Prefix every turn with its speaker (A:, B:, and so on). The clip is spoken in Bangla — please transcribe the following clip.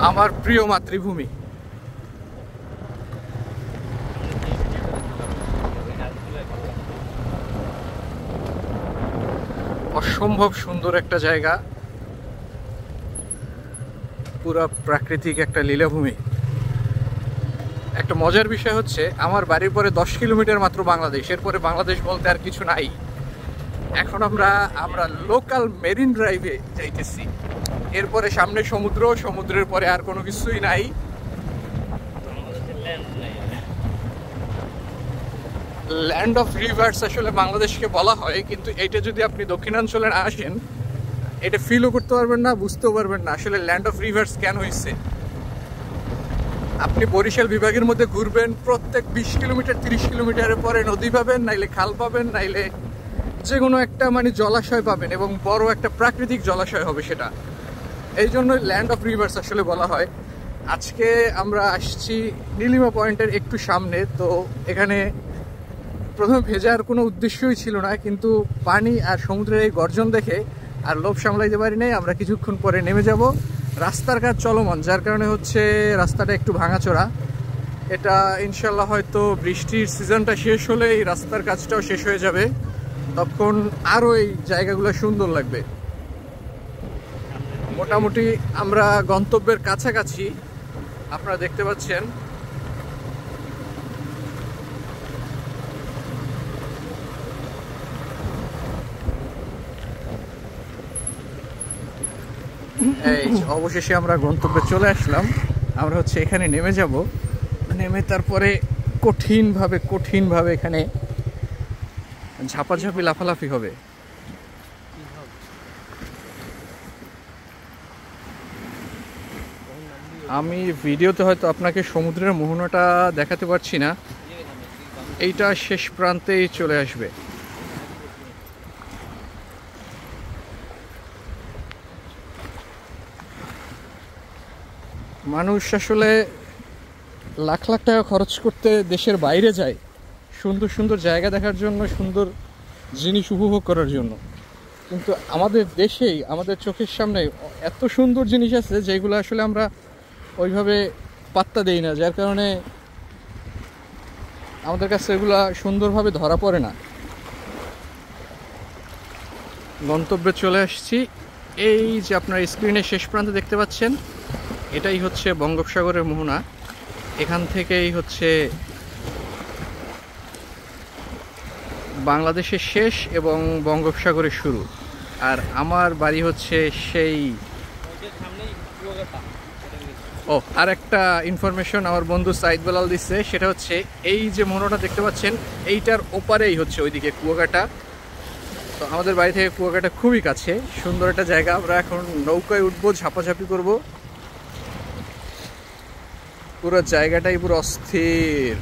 A: আমার প্রিয় মাতৃভূমি। অসম্ভব সুন্দর একটা জায়গা, পুরো প্রাকৃতিক একটা লীলাভূমি। একটা মজার বিষয় হচ্ছে আমার বাড়ির পরে 10 কিলোমিটার মাত্র বাংলাদেশ, এরপরে বাংলাদেশ বলতে আর কিছু নাই। এখন আমরা লোকাল মেরিন ড্রাইভে যাইতেছি, এরপরে সামনে সমুদ্র, সমুদ্রের পরে আর কোনো কিছুই নাই। ল্যান্ড অফ রিভার্স আসলে বাংলাদেশকে বলা হয়, কিন্তু এটা যদি আপনি দক্ষিণাঞ্চলে না আসেন এটা ফিলও করতে পারবেন না, বুঝতেও পারবেন না আসলে ল্যান্ড অফ রিভার্স কেন হয়েছে। আপনি বরিশাল বিভাগের মধ্যে ঘুরবেন, প্রত্যেক 20 কিলোমিটার 30 কিলোমিটারের পরে নদী পাবেন, নাইলে খাল পাবেন, নাইলে যে কোনো একটা মানে জলাশয় পাবেন, এবং বড় একটা প্রাকৃতিক জলাশয় হবে সেটা। এই জন্যই ল্যান্ড অফ রিভার্স আসলে বলা হয়। আজকে আমরা আসছি নীলিমা পয়েন্টের একটু সামনে। তো এখানে প্রথমে ভেজার কোনো উদ্দেশ্যই ছিল না, কিন্তু পানি আর সমুদ্রের এই গর্জন দেখে আর লোভ সামলাইতে পারি নাই। আমরা কিছুক্ষণ পরে নেমে যাব। রাস্তার কাজ চলমান, যার কারণে হচ্ছে রাস্তাটা একটু ভাঙাচোরা। এটা ইনশাল্লাহ হয়তো বৃষ্টির সিজনটা শেষ হলে এই রাস্তার কাজটাও শেষ হয়ে যাবে, তখন আরও এই জায়গাগুলো সুন্দর লাগবে। মোটামুটি আমরা গন্তব্যের কাছাকাছি, আপনারা দেখতে পাচ্ছেন। এই অবশেষে আমরা গন্তব্যে চলে আসলাম। আমরা হচ্ছে এখানে নেমে যাব, নেমে তারপরে কঠিনভাবে এখানে ঝাপাঝাপি লাফালাফি হবে। আমি ভিডিওতে হয়তো আপনাকে সমুদ্রের মোহনাটা দেখাতে পারছি না, এইটা শেষ প্রান্তেই চলে আসবে। মানুষ আসলে লাখ লাখ টাকা খরচ করতে দেশের বাইরে যায় সুন্দর সুন্দর জায়গা দেখার জন্য, সুন্দর জিনিস উপভোগ করার জন্য, কিন্তু আমাদের দেশেই আমাদের চোখের সামনে এত সুন্দর জিনিস আছে যেগুলো আসলে আমরা ওইভাবে পাত্তা দেই না, যার কারণে আমাদের কাছে এগুলা সুন্দরভাবে ধরা পড়ে না। গন্তব্যে চলে আসছি। এই যে আপনার স্ক্রিনের শেষ প্রান্তে দেখতে পাচ্ছেন, এটাই হচ্ছে বঙ্গোপসাগরের মোহনা। এখান থেকেই হচ্ছে বাংলাদেশের শেষ এবং বঙ্গোপসাগরের শুরু। আর আমার বাড়ি হচ্ছে সেই আর একটা ইনফরমেশন আমার বন্ধু সাইদ বেলাল দিচ্ছে, সেটা হচ্ছে এই যে মোহনাটা দেখতে পাচ্ছেন এইটার ওপারেই হচ্ছে ওইদিকে কুয়াকাটা। তো আমাদের বাড়ি থেকে কুয়াকাটা খুবই কাছে, সুন্দর একটা জায়গা। আমরা এখন নৌকায় উঠবো, ঝাপাঝাপি করব। পুরো জায়গাটাই পুরো অস্থির।